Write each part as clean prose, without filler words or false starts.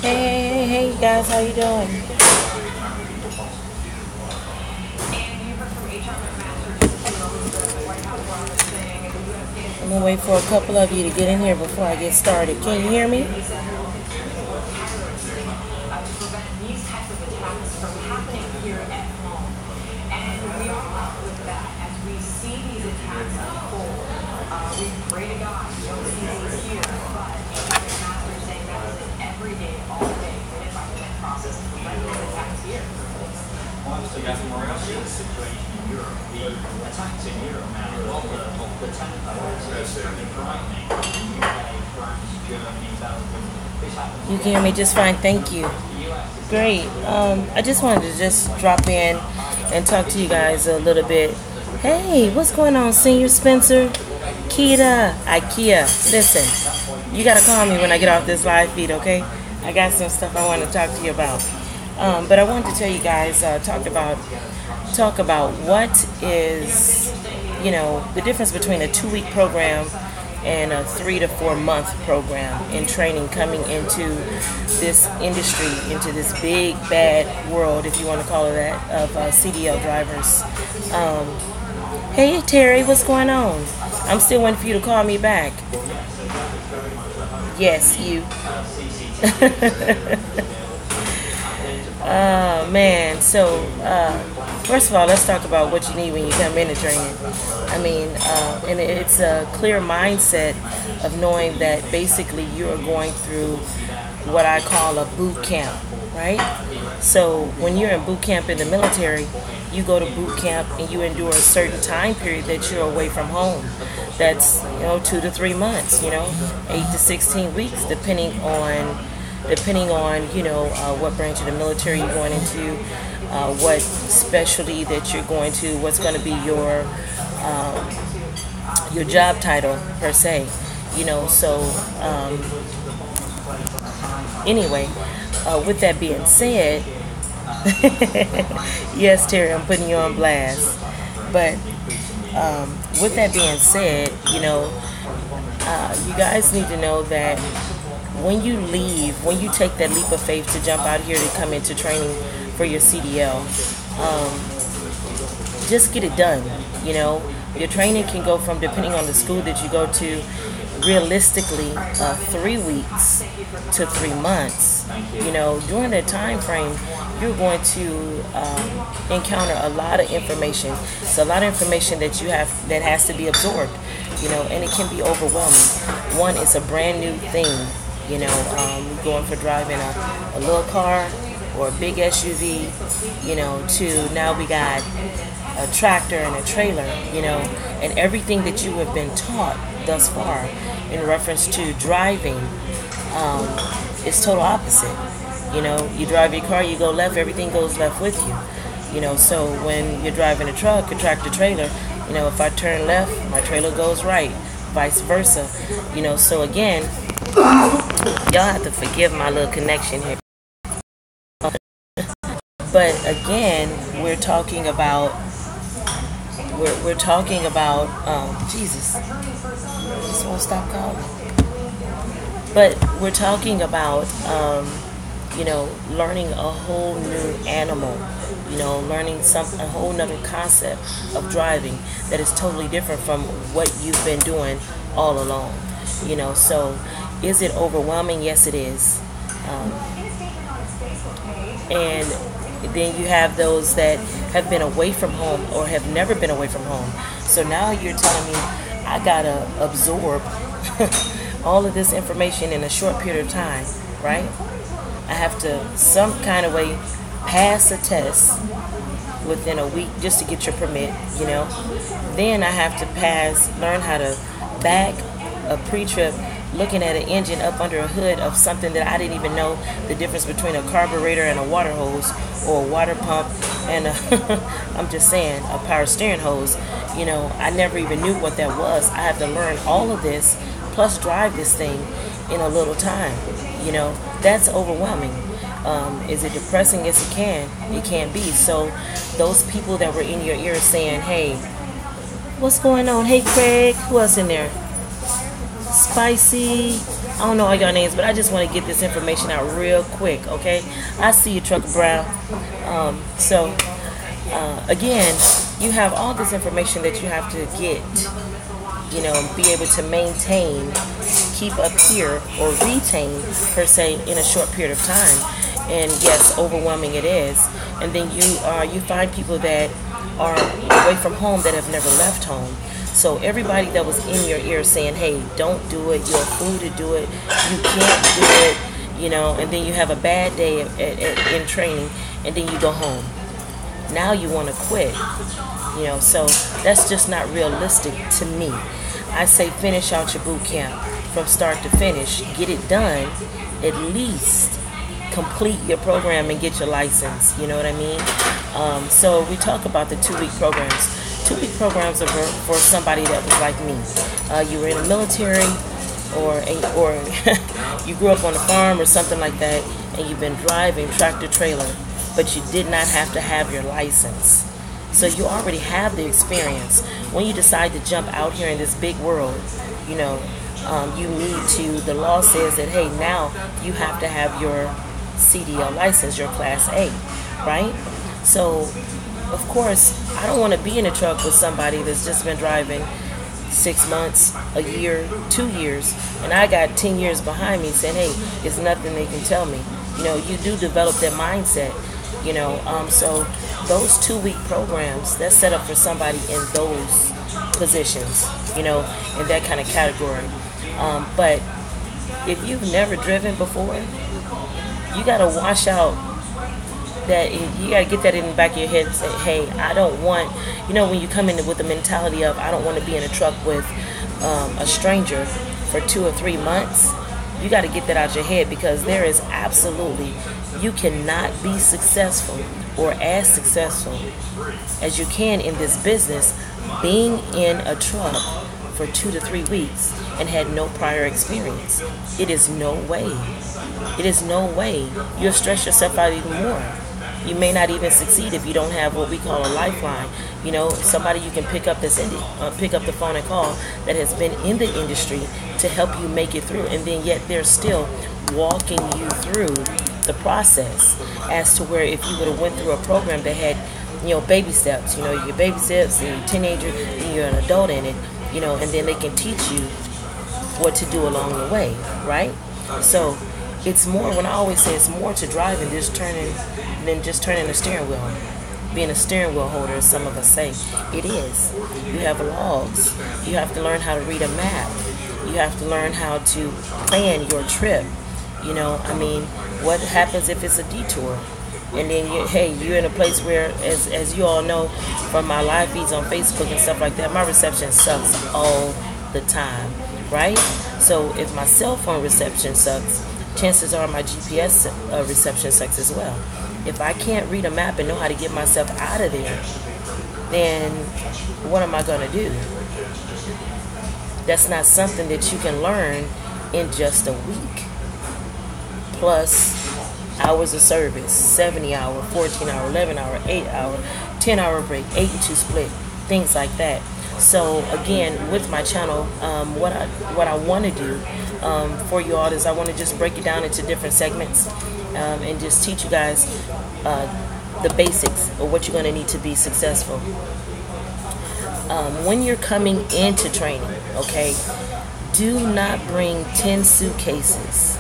Hey, guys, how you doing? I'm gonna wait for a couple of you to get in here before I get started. Can you hear me? You can hear me just fine, thank you. Great. I just wanted to just drop in and talk to you guys a little bit. Hey, what's going on, Senior Spencer? Kita, IKEA. Listen, you gotta call me when I get off this live feed, okay? I got some stuff I want to talk to you about. But I wanted to tell you guys, talk about what is, the difference between a 2-week program and a 3 to 4 month program in training coming into this industry, into this big bad world, if you want to call it that, of CDL drivers. Hey Terry, what's going on? I'm still waiting for you to call me back. Yes, you. Man, so first of all, let's talk about what you need when you come into training. I mean, and it's a clear mindset of knowing that basically you are going through what I call a boot camp, right? So when you're in boot camp in the military, you go to boot camp and you endure a certain time period that you're away from home. That's 2 to 3 months, 8 to 16 weeks, depending on what branch of the military you're going into, what specialty that you're going to, what's going to be your job title per se, So anyway, with that being said, yes, Terry, I'm putting you on blast. But with that being said, you guys need to know that when you take that leap of faith to jump out here to come into training for your CDL, just get it done. Your training can go from, depending on the school that you go to, realistically 3 weeks to 3 months. During that time frame, you're going to encounter a lot of information. It's a lot of information that that has to be absorbed, and it can be overwhelming. One, it's a brand new thing. Going for driving a little car or a big SUV, to now we got a tractor and a trailer, and everything that you have been taught thus far in reference to driving is total opposite. You drive your car, you go left, everything goes left with you. So when you're driving a truck, a tractor trailer, if I turn left, my trailer goes right, vice versa. So again, y'all have to forgive my little connection here. But again, we're talking about Jesus, this won't stop calling. But we're talking about learning a whole new animal, learning a whole nother concept of driving that is totally different from what you've been doing all along. So is it overwhelming? Yes, it is. And then you have those that have been away from home or have never been away from home. So now you're telling me I gotta absorb all of this information in a short period of time, right? I have to some kind of way pass a test within a week just to get your permit, Then I have to learn how to back a pre-trip, looking at an engine up under a hood of something that I didn't even know the difference between a carburetor and a water hose, or a water pump and I'm just saying, a power steering hose. I never even knew what that was. I have to learn all of this, plus drive this thing in a little time. That's overwhelming. Is it depressing? Yes, it can be. So those people that were in your ear saying, hey, what's going on? Hey, Craig, who else in there? Spicy. I don't know all y'all names, but I just want to get this information out real quick, okay? I see you, Trucker Brown. Again, you have all this information that you have to get, be able to maintain, keep up here, or retain, per se, in a short period of time. And yes, overwhelming it is. And then you find people that are away from home that have never left home. So everybody that was in your ear saying, hey, don't do it, you're a fool to do it, you can't do it, and then you have a bad day in training, and then you go home. Now you want to quit, so that's just not realistic to me. I say finish out your boot camp from start to finish, get it done, at least complete your program and get your license, you know what I mean? So we talk about the 2-week programs. 2-week programs are for somebody that was like me. You were in the military, or you grew up on a farm or something like that, and you've been driving tractor trailer, but you did not have to have your license. So you already have the experience. When you decide to jump out here in this big world, you need to, the law says that, hey, now you have to have your CDL license, your Class A, right? So, of course, I don't want to be in a truck with somebody that's just been driving 6 months, a year, 2 years, and I got 10 years behind me saying, hey, it's nothing they can tell me. You do develop that mindset, so those 2-week programs, that's set up for somebody in those positions, in that kind of category. But if you've never driven before, you got to wash out that, you got to get that in the back of your head and say, hey, I don't want, when you come in with the mentality of, I don't want to be in a truck with a stranger for 2 or 3 months, you got to get that out your head, because there is absolutely, you cannot be successful or as successful as you can in this business being in a truck for 2 to 3 weeks and had no prior experience. It is no way. It is no way. You'll stress yourself out even more. You may not even succeed if you don't have what we call a lifeline. Somebody you can pick up pick up the phone and call that has been in the industry to help you make it through, and then yet they're still walking you through the process as to where if you would have went through a program that had, baby steps, your baby steps, and you're a teenager, and you're an adult in it, and then they can teach you what to do along the way, right? So it's more, when I always say it's more to driving than just turning the steering wheel. Being a steering wheel holder, as some of us say, it is. You have logs. You have to learn how to read a map. You have to learn how to plan your trip. What happens if it's a detour? And then, you're in a place where, as you all know from my live feeds on Facebook and stuff like that, my reception sucks all the time, right? So if my cell phone reception sucks, chances are my GPS reception sucks as well. If I can't read a map and know how to get myself out of there, then what am I going to do? That's not something that you can learn in just a week. Plus hours of service, 70 hour, 14 hour, 11 hour, 8 hour, 10 hour break, 8 and 2 split, things like that. So again, with my channel, what I want to do for you all is I want to just break it down into different segments and just teach you guys the basics of what you're going to need to be successful. When you're coming into training, okay, do not bring 10 suitcases.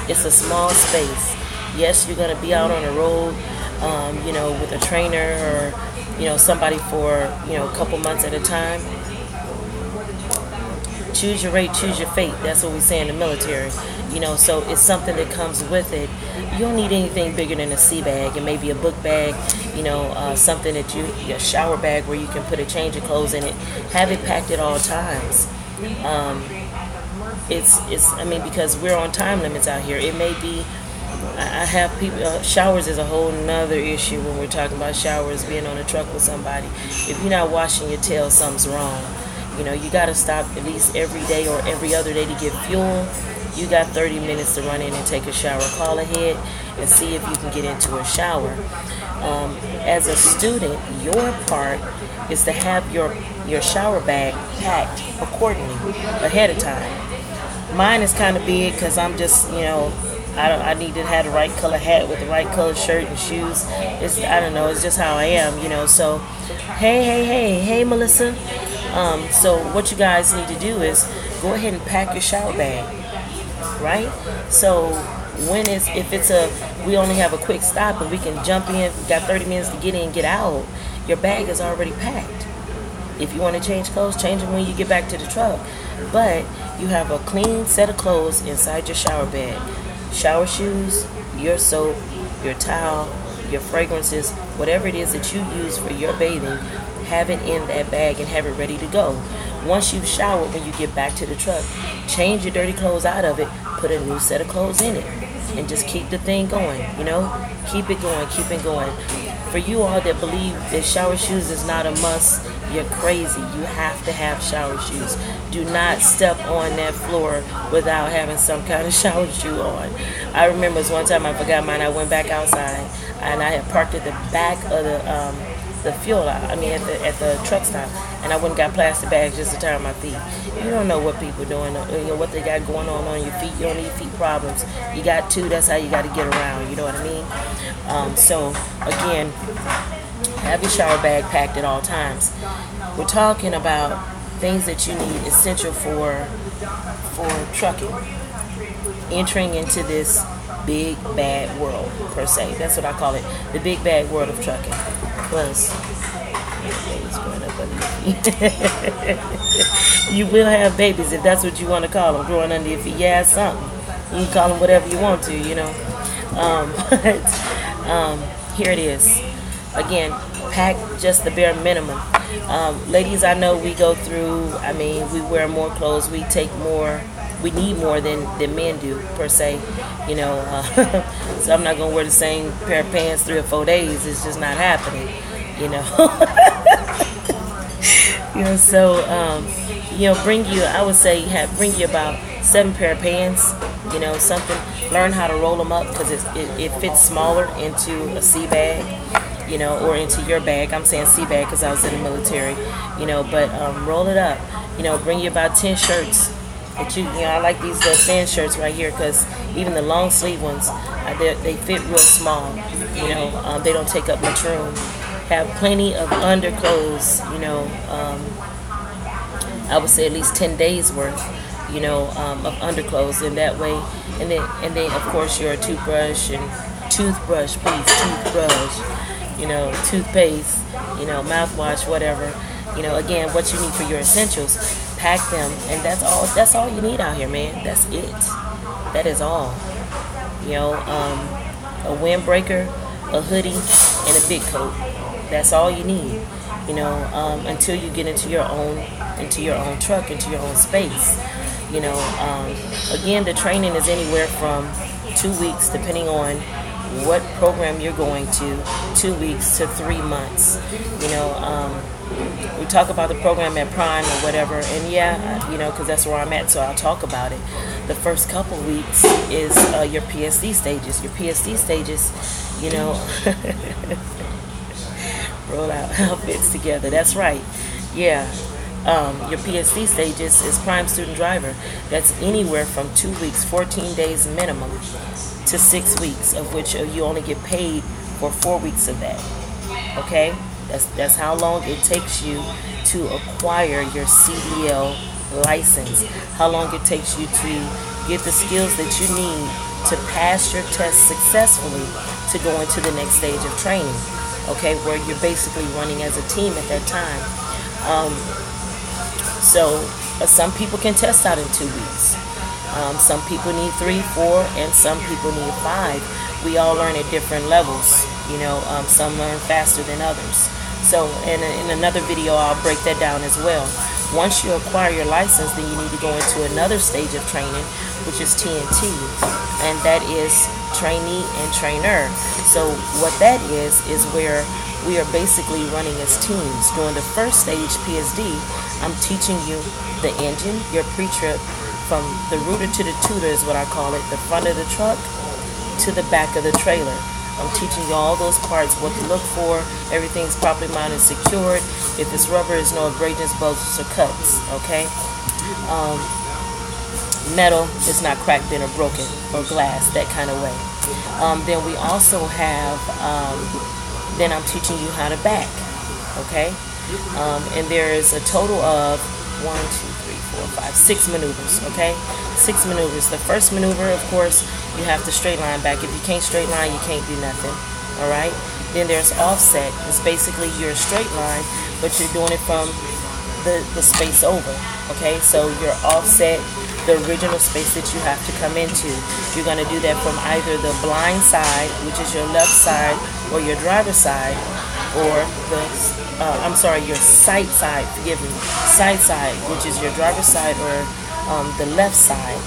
It's a small space. Yes, you're going to be out on the road, with a trainer or, somebody for, a couple months at a time. Choose your rate, choose your fate. That's what we say in the military. So it's something that comes with it. You don't need anything bigger than a sea bag and maybe a book bag, something that a shower bag where you can put a change of clothes in it. Have it packed at all times. Because we're on time limits out here. It may be, I have people, showers is a whole nother issue when we're talking about showers, being on a truck with somebody. If you're not washing your tail, something's wrong. You got to stop at least every day or every other day to get fuel. You got 30 minutes to run in and take a shower. Call ahead and see if you can get into a shower. As a student, your part is to have your shower bag packed accordingly ahead of time. Mine is kind of big because I'm just, I need to have the right color hat with the right color shirt and shoes. I don't know. It's just how I am. So, hey, Melissa. So what you guys need to do is go ahead and pack your shower bag, right? So if we only have a quick stop and we can jump in, we got 30 minutes to get in, get out, your bag is already packed. If you want to change clothes, change them when you get back to the truck. But you have a clean set of clothes inside your shower bag. Shower shoes, your soap, your towel, your fragrances, whatever it is that you use for your bathing, have it in that bag and have it ready to go. Once you've showered, when you get back to the truck, change your dirty clothes out of it, put a new set of clothes in it, and just keep the thing going, Keep it going. For you all that believe that shower shoes is not a must, you're crazy. You have to have shower shoes. Do not step on that floor without having some kind of shower shoe on. I remember one time I forgot mine. I went back outside and I had parked at the back of the fuel, at the truck stop, and I went and got plastic bags just to tie on my feet. You don't know what people doing, what they got going on your feet. You don't need feet problems. You got two, that's how you got to get around, you know what I mean? So, again, have your shower bag packed at all times. We're talking about things that you need essential for trucking. Entering into this big bad world, per se. That's what I call it, the big bad world of trucking. Plus, babies growing up under your feet. You will have babies, if that's what you want to call them, growing under your feet. Yeah, it's something. You can call them whatever you want to, But here it is. Again, pack just the bare minimum. Ladies, I know we go through, we wear more clothes, we need more than men do, per se, so I'm not going to wear the same pair of pants 3 or 4 days. It's just not happening, So, bring you about 7 pair of pants, something. Learn how to roll them up because it fits smaller into a sea bag, or into your bag. I'm saying sea bag because I was in the military, but roll it up. Bring you about 10 shirts. I like these little thin shirts right here because even the long sleeve ones, they fit real small. They don't take up much room. Have plenty of underclothes. I would say at least 10 days worth. Of underclothes in that way, and then of course your toothbrush, toothpaste, toothpaste, mouthwash, whatever. Again, what you need for your essentials, pack them, and that's all you need out here, man. That's it. That is all. A windbreaker, a hoodie, and a big coat. That's all you need. Until you get into your own truck, into your own space. Again, the training is anywhere from 2 weeks, depending on what program you're going to, 2 weeks to 3 months. We talk about the program at Prime or whatever, and because that's where I'm at, so I'll talk about it. The first couple weeks is your PSD stages. Your PSD stages, roll out outfits together. That's right. Yeah. Your PSD stages is Prime Student Driver. That's anywhere from 2 weeks, 14 days minimum, to 6 weeks, of which you only get paid for 4 weeks of that. Okay? That's how long it takes you to acquire your CDL license. How long it takes you to get the skills that you need to pass your test successfully to go into the next stage of training. Okay? Where you're basically running as a team at that time. So some people can test out in 2 weeks. Some people need 3, 4, and some people need 5. We all learn at different levels. Some learn faster than others. So in another video, I'll break that down as well. Once you acquire your license, then you need to go into another stage of training, which is TNT, and that is trainee and trainer. So what that is where we are basically running as teams. During the first stage, PSD, I'm teaching you the engine, your pre-trip, from the rooter to the tutor is what I call it, the front of the truck to the back of the trailer. I'm teaching you all those parts, what to look for, everything's properly mounted and secured. If it's rubber, there's no abrasions, bulges, or cuts, okay? metal, it's not cracked in or broken, or glass, that kind of way. Then we also have, then I'm teaching you how to back, okay? And there is a total of 6 maneuvers, okay? 6 maneuvers. The first maneuver, of course, you have to straight line back. If you can't straight line, you can't do nothing, all right? Then there's offset. It's basically your straight line, but you're doing it from the space over, okay? So you're offset the original space that you have to come into. You're going to do that from either the blind side, which is your left side, or your driver's side, or the your sight side, forgive me, sight side, which is your driver's side, or the left side,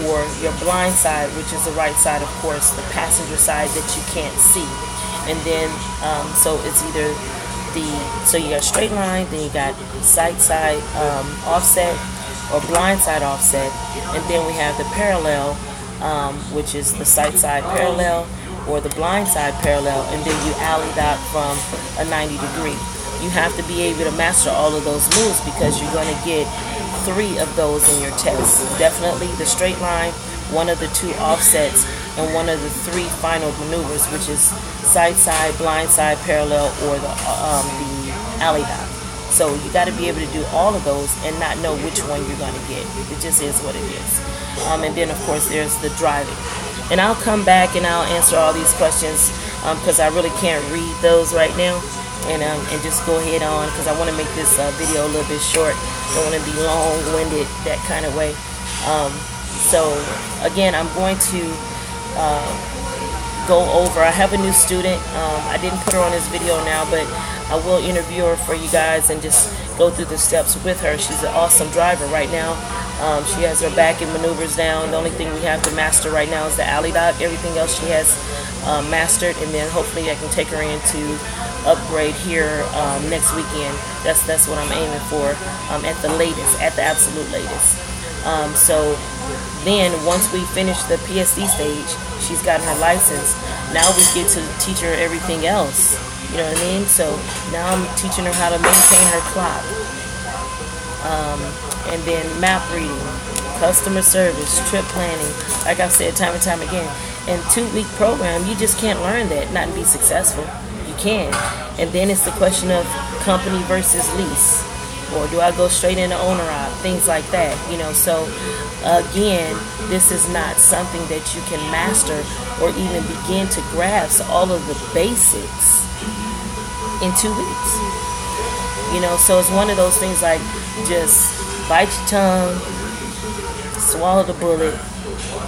or your blind side, which is the right side, of course, the passenger side that you can't see. And then, so it's either so you got straight line, then you got sight side offset, or blind side offset, and then we have the parallel, which is the sight side parallel, or the blind side parallel, and then you alley dot from a 90-degree. You have to be able to master all of those moves because you're going to get 3 of those in your test. Definitely the straight line, one of the 2 offsets, and one of the 3 final maneuvers, which is sight side, blind side parallel, or the alley dot. So you got to be able to do all of those and not know which one you're going to get. It just is what it is. And then, of course, there's the driving. And I'll come back and I'll answer all these questions because I really can't read those right now. And just go ahead on because I want to make this video a little bit short. Don't want to be long-winded, that kind of way. So, again, I'm going to go over. I have a new student. I didn't put her on this video now, but I will interview her for you guys and just go through the steps with her. She's an awesome driver right now. She has her back and maneuvers down. The only thing we have to master right now is the alley dot. Everything else she has mastered, and then hopefully I can take her into upgrade here next weekend. That's what I'm aiming for at the latest, at the absolute latest. So then once we finish the PSD stage, she's gotten her license. Now we get to teach her everything else. You know what I mean? So now I'm teaching her how to maintain her clock. And then map reading, customer service, trip planning. Like I've said time and time again, in 2-week program, you just can't learn that, not be successful. You can. And then it's the question of company versus lease. Or do I go straight into owner op? Things like that, you know. So again, this is not something that you can master or even begin to grasp all of the basics in 2 weeks. You know, so it's one of those things like just bite your tongue, swallow the bullet,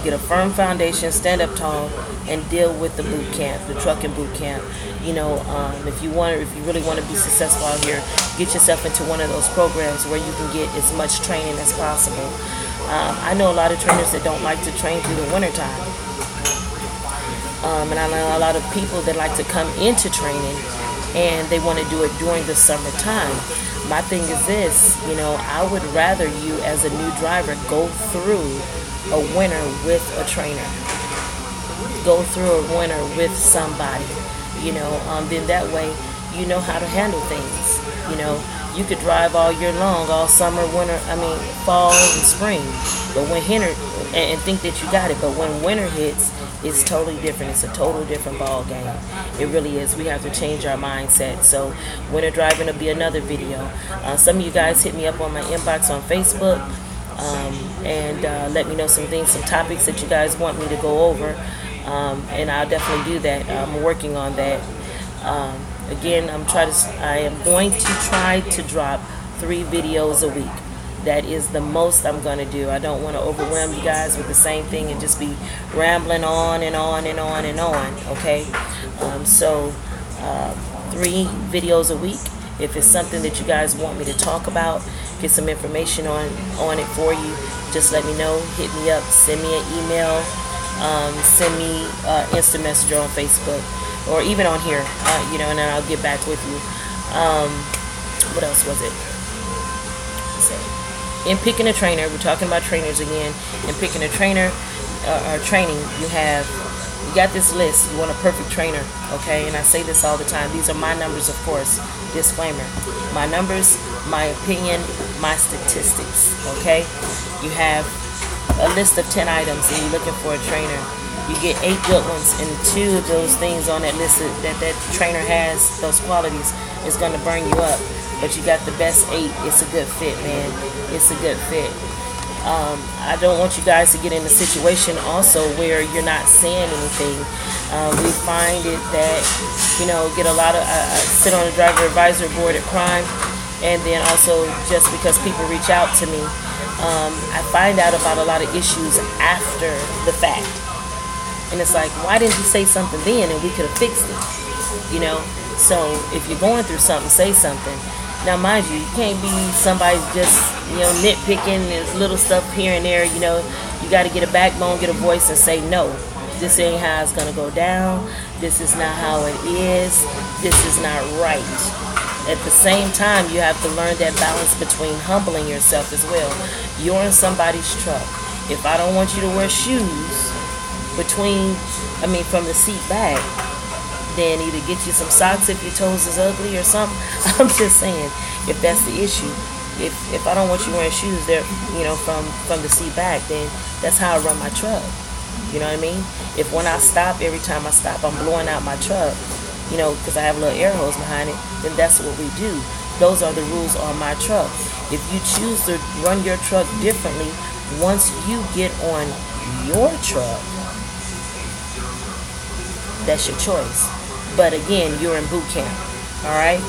get a firm foundation, stand up tall, and deal with the boot camp, the trucking boot camp. You know, if you really want to be successful out here, get yourself into one of those programs where you can get as much training as possible. I know a lot of trainers that don't like to train through the wintertime. And I know a lot of people that like to come into training and they want to do it during the summertime. My thing is this, you know, I would rather you as a new driver go through a winter with a trainer. Go through a winter with somebody, you know, then that way you know how to handle things. You know, you could drive all year long, all summer, winter, fall and spring, but when winter, and think that you got it, but when winter hits, it's totally different. It's a total different ball game. It really is. We have to change our mindset. So winter driving will be another video. Some of you guys hit me up on my inbox on Facebook and let me know some things, some topics that you guys want me to go over, and I'll definitely do that. I'm working on that. Again, I am going to try to drop 3 videos a week. That is the most I'm going to do. I don't want to overwhelm you guys with the same thing and just be rambling on and on and on and on, okay? So 3 videos a week. If it's something that you guys want me to talk about, get some information on it for you, just let me know. Hit me up. Send me an email. Send me instant messenger on Facebook or even on here, you know, and then I'll get back with you. What else was it? Let's see. In picking a trainer, we're talking about trainers again. In picking a trainer or training, you got this list. You want a perfect trainer, okay? And I say this all the time. These are my numbers, of course. Disclaimer. My numbers, my opinion, my statistics, okay? You have a list of 10 items and you're looking for a trainer, you get 8 good ones, and 2 of those things on that list that trainer has, those qualities, is going to burn you up. But you got the best 8. It's a good fit, man. It's a good fit. I don't want you guys to get in a situation also where you're not saying anything. We find it that, get a lot of, I sit on the driver advisory board at Prime, and then also just because people reach out to me, I find out about a lot of issues after the fact. And it's like, why didn't you say something then and we could have fixed it? So if you're going through something, say something. Now, mind you, you can't be somebody just, nitpicking this little stuff here and there. You got to get a backbone, get a voice, and say, no, this ain't how it's going to go down. This is not how it is. This is not right. At the same time, you have to learn that balance between humbling yourself as well. You're in somebody's truck. If I don't want you to wear shoes from the seat back, then either get you some socks if your toes is ugly or something. I'm just saying, if that's the issue, if I don't want you wearing shoes there, from the seat back, then that's how I run my truck. You know what I mean? If when I stop, every time I stop, I'm blowing out my truck, because I have a little air hose behind it, then that's what we do. Those are the rules on my truck. If you choose to run your truck differently, once you get on your truck, that's your choice. But again, you're in boot camp, all right?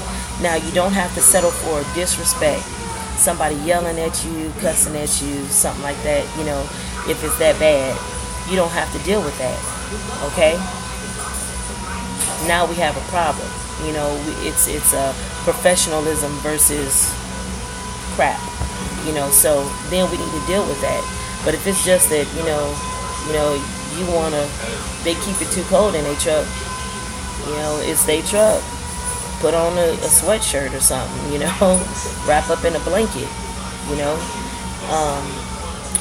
Now, you don't have to settle for disrespect. Somebody yelling at you, cussing at you, something like that, if it's that bad. You don't have to deal with that, okay? Now we have a problem. It's professionalism versus crap, so then we need to deal with that. But if it's just that, they keep it too cold in their truck, it's their truck. Put on a sweatshirt or something, wrap up in a blanket,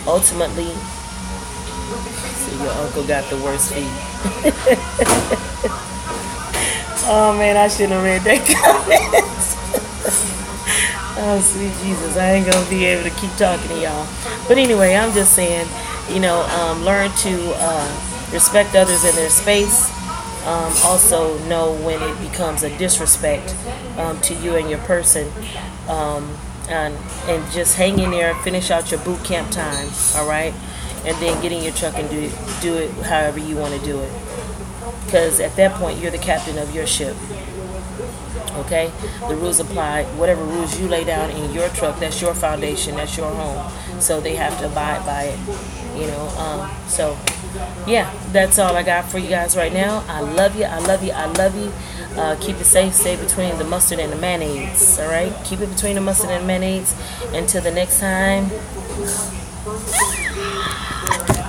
ultimately, see, your uncle got the worst feet. Oh man, I shouldn't have read that comment. Oh sweet Jesus, I ain't gonna be able to keep talking to y'all. But anyway, I'm just saying, learn to respect others in their space. Also know when it becomes a disrespect to you and your person, and just hang in there, finish out your boot camp time, all right, and then get in your truck and do it however you want to do it, because at that point you're the captain of your ship. Okay, the rules apply. Whatever rules you lay down in your truck, that's your foundation, that's your home, so they have to abide by it. So yeah, that's all I got for you guys right now. I love you. I love you. I love you. Keep it safe. Stay between the mustard and the mayonnaise. All right, keep it between the mustard and the mayonnaise. Until the next time,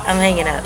I'm hanging up.